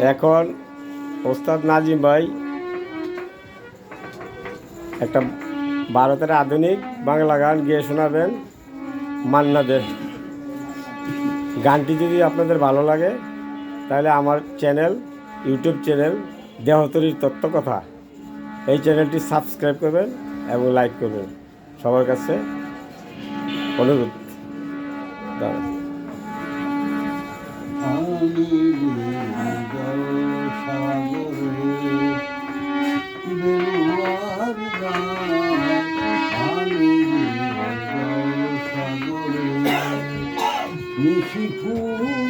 এখন ওস্তাদ নাজিম ভাই একটা ভারতের আধুনিক বাংলা গান গেয়ে শোনাবেন মান্না দে। গানটি যদি আপনাদের ভালো লাগে তাহলে আমার চ্যানেল, ইউটিউব চ্যানেল দেহতরীর তত্ত্ব কথা, এই চ্যানেলটি সাবস্ক্রাইব করবেন এবং লাইক করবেন। সবার কাছে অনুরোধ।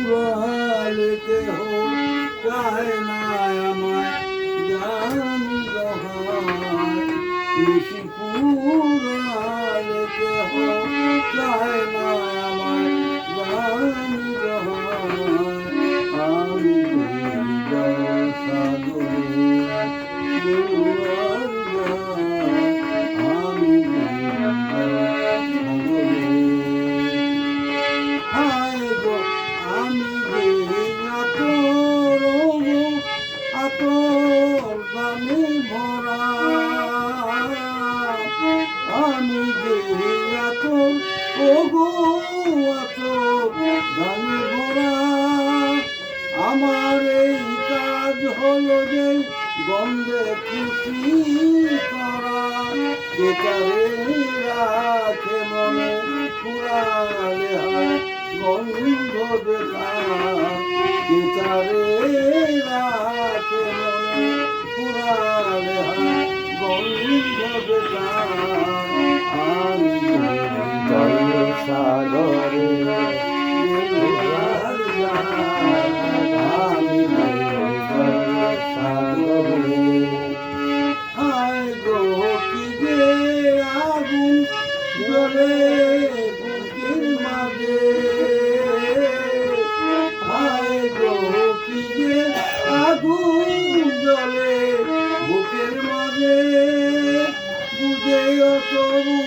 নিশিপুরালেতে হোক চায় না আমার জানি রহায়, নিশিপুরালেতে হোক চায় না আমার জানি রহায়। আমি সাগরে আমি আমি যে ওগো গানে ভরা, আমার এই কাজ হলো যে গন্ধে খুশি করা, যেটারে রাখে মনে পুরালে হয় গন্ধ বেকার, যেটারে রাখে মনে পুরালে হয় গন্ধ বেকার। আমি সাগরে আমি সাগরে হায় গো কি যে আগুন জ্বলে বুকের মাঝে, হায় গো কি যে আগুন জ্বলে বুকের মাঝে, বুঝেও তবু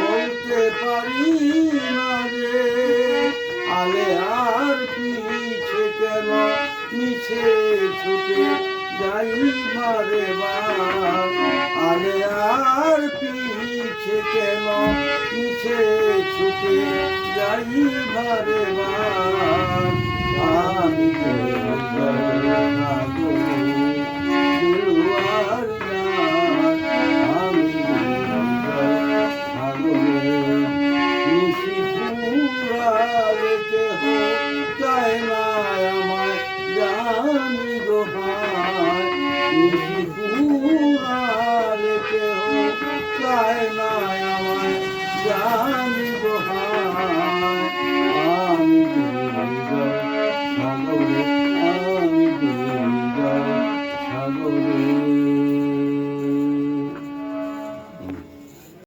বলতে পারি না রে, আলে আর পিছে কেন মিছে ছুটে যাই বারে বার, আলে আর পিছে কেন মিছে ছুটে যাই বারে বার।